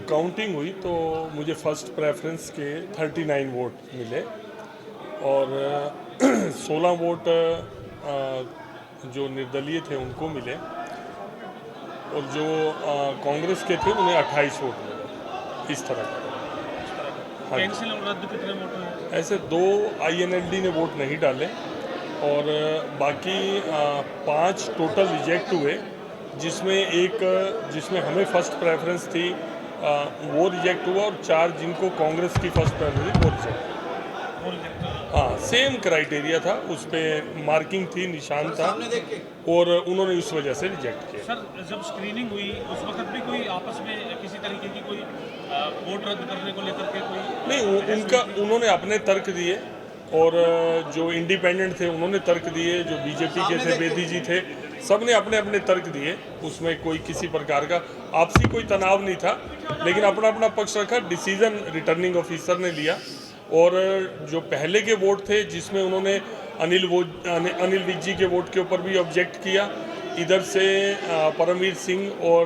Counting हुई तो मुझे फर्स्ट प्रेफरेंस के 39 वोट मिले और 16 वोट जो निर्दलीय थे उनको मिले और जो कांग्रेस के थे उन्हें 28 वोट मिले। इस तरह का कैंसिल और रद्द कितने वोट हुए? ऐसे 2 INLD ने वोट नहीं डाले और बाकी 5 टोटल रिजेक्ट हुए, जिसमें हमें फर्स्ट प्रेफरेंस थी वो रिजेक्ट हुआ और 4 जिनको कांग्रेस की फर्स्ट प्रेफरेंस थी वो रिजेक्ट। हाँ, सेम क्राइटेरिया था, उस पर मार्किंग थी, निशान था और उन्होंने इस वजह से रिजेक्ट किया। सर, जब स्क्रीनिंग हुई उस वक्त भी कोई आपस में किसी तरीके की कोई वोट रद्द करने को लेकर के कोई नहीं, उन्होंने अपने तर्क दिए और जो इंडिपेंडेंट थे उन्होंने तर्क दिए, जो बीजेपी के थे बेदी जी थे, सब ने अपने अपने तर्क दिए। उसमें कोई किसी प्रकार का आपसी कोई तनाव नहीं था, लेकिन अपना अपना पक्ष रखा। डिसीजन रिटर्निंग ऑफिसर ने लिया और जो पहले के वोट थे जिसमें उन्होंने अनिल विज जी के वोट के ऊपर भी ऑब्जेक्ट किया, इधर से परमवीर सिंह और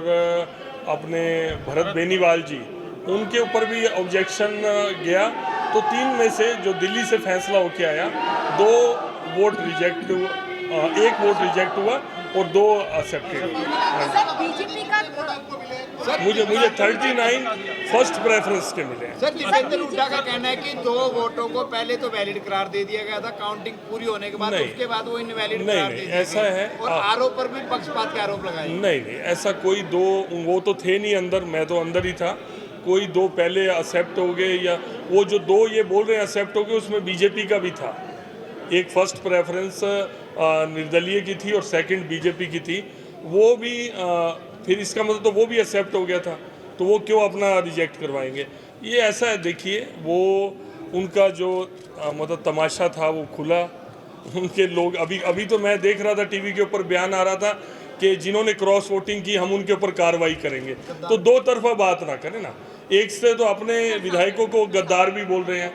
अपने भरत बेनीवाल जी उनके ऊपर भी ऑब्जेक्शन गया। तो 3 में से जो दिल्ली से फैसला होके आया, 2 वोट रिजेक्ट हुआ, 1 वोट रिजेक्ट हुआ और 2 एक्सेप्टेड। मुझे 39 फर्स्ट प्रेफरेंस के मिले। सर, दीपेंद्र हुड्डा का कहना है कि 2 वोटों को पहले तो वैलिड करार दे दिया गया था, काउंटिंग पूरी होने के बाद उसके बाद वो इनवैलिड करार दे दिया ऐसा है और आरोप पर भी पक्षपात के आरोप लगाए। नहीं, ऐसा कोई 2 वो तो थे नहीं अंदर, मैं तो अंदर ही था। कोई 2 पहले एक्सेप्ट हो गए या वो जो 2 ये बोल रहे हैं एक्सेप्ट हो गए, उसमें बीजेपी का भी था। एक फर्स्ट प्रेफरेंस निर्दलीय की थी और सेकंड बीजेपी की थी, वो भी फिर इसका मतलब तो वो भी एक्सेप्ट हो गया था, तो वो क्यों अपना रिजेक्ट करवाएंगे। ये ऐसा है, देखिए वो उनका जो मतलब तमाशा था वो खुला। उनके लोग अभी तो मैं देख रहा था टीवी के ऊपर बयान आ रहा था कि जिन्होंने क्रॉस वोटिंग की हम उनके ऊपर कार्रवाई करेंगे। तो 2 तरफा बात ना करें ना, एक से तो अपने विधायकों को गद्दार भी बोल रहे हैं,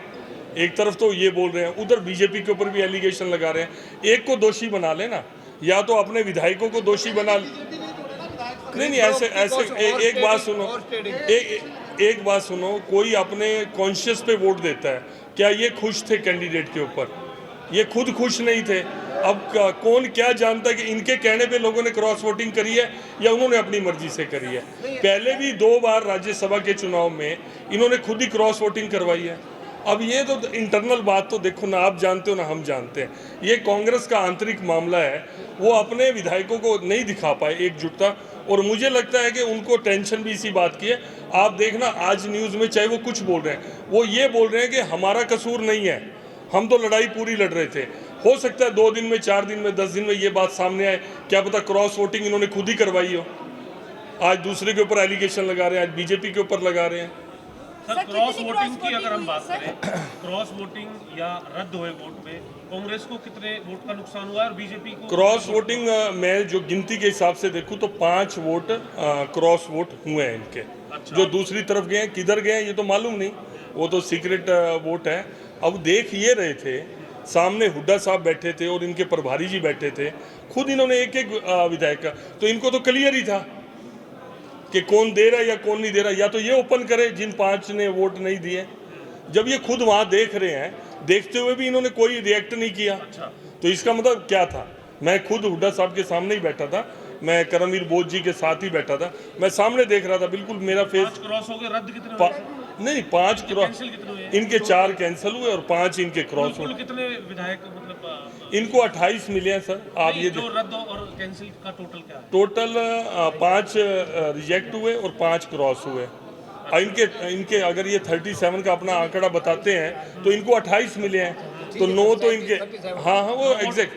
एक तरफ तो ये बोल रहे हैं, उधर बीजेपी के ऊपर भी एलिगेशन लगा रहे हैं। एक को दोषी बना लेना, या तो अपने विधायकों को दोषी बना। नहीं, ऐसे एक बात सुनो, कोई अपने कॉन्शियस पे वोट देता है, क्या ये खुश थे कैंडिडेट के ऊपर? ये खुद खुश नहीं थे। अब कौन क्या जानता है कि इनके कहने पे लोगों ने क्रॉस वोटिंग करी है या उन्होंने अपनी मर्जी से करी है। पहले भी 2 बार राज्यसभा के चुनाव में इन्होंने खुद ही क्रॉस वोटिंग करवाई है। अब ये तो इंटरनल बात तो देखो ना, आप जानते हो ना हम जानते हैं। ये कांग्रेस का आंतरिक मामला है, वो अपने विधायकों को नहीं दिखा पाए एकजुटता, और मुझे लगता है कि उनको टेंशन भी इसी बात की है। आप देखना आज न्यूज़ में चाहे वो कुछ बोल रहे हैं, वो ये बोल रहे हैं कि हमारा कसूर नहीं है, हम तो लड़ाई पूरी लड़ रहे थे। हो सकता है 2 दिन में, 4 दिन में, 10 दिन में ये बात सामने आए, क्या पता क्रॉस वोटिंग इन्होंने खुद ही करवाई हो। आज दूसरे के ऊपर एलिगेशन लगा रहे हैं, आज बीजेपी के ऊपर लगा रहे हैं। सर, क्रॉस वोटिंग की अगर हम बात करें, क्रॉस वोटिंग या रद्द हुए वोट में कांग्रेस को कितने वोट का नुकसान हुआ और बीजेपी को? क्रॉस वोटिंग मैं जो गिनती के हिसाब से देखूं तो 5 वोट क्रॉस वोट हुए हैं इनके। अच्छा। जो दूसरी तरफ गए हैं, किधर गए हैं ये तो मालूम नहीं, वो तो सीक्रेट वोट है। अब देख ये रहे थे, सामने हुड्डा साहब बैठे थे और इनके प्रभारी जी बैठे थे, खुद इन्होंने एक विधायक का, तो इनको तो क्लियर ही था कि कौन दे रहा है या कौन नहीं दे रहा। या तो ये ओपन करे जिन 5 ने वोट नहीं दिए। जब ये खुद वहाँ देख रहे हैं, देखते हुए भी इन्होंने कोई रिएक्ट नहीं किया। अच्छा। तो इसका मतलब क्या था? मैं खुद हुड्डा साहब के सामने ही बैठा था, मैं करमवीर बोध जी के साथ ही बैठा था, मैं सामने देख रहा था, बिल्कुल मेरा फेस। क्रॉस हो गए, रद्द कितने हुए? नहीं, 5 क्रॉस, इनके 4 कैंसिल हुए और 5 इनके क्रॉस हुए। कितने विधायक मतलब इनको 28 मिले हैं सर। आप ये जो रद्द और कैंसिल का टोटल क्या है? टोटल 5 रिजेक्ट हुए और 5 क्रॉस हुए। इनके अगर ये 37 का अपना आंकड़ा बताते हैं तो इनको 28 मिले हैं, तो 9 तो इनके। हाँ, वो एग्जैक्ट।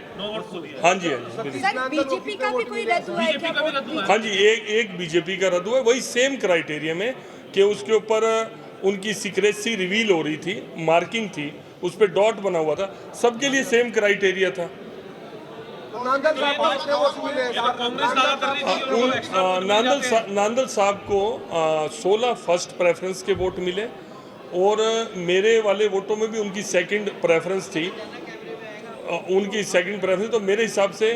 हाँ जी, बीजेपी का भी कोई रद्द हुआ है क्या? हाँ जी, एक बीजेपी का रद्द हुआ है, वही सेम क्राइटेरिया में कि उसके ऊपर उनकी सीक्रेसी रिवील हो रही थी, मार्किंग थी, उस पर डॉट बना हुआ था, सबके लिए सेम क्राइटेरिया था। नांदल साहब को 16 फर्स्ट प्रेफरेंस के वोट मिले और मेरे वाले वोटों में भी उनकी सेकंड प्रेफरेंस थी, उनकी सेकंड प्रेफरेंस। तो मेरे हिसाब से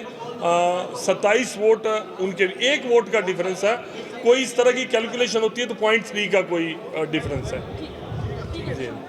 27 वोट उनके, 1 वोट का डिफरेंस है। कोई इस तरह की कैलकुलेशन होती है तो 0.3 का कोई डिफरेंस है। जी।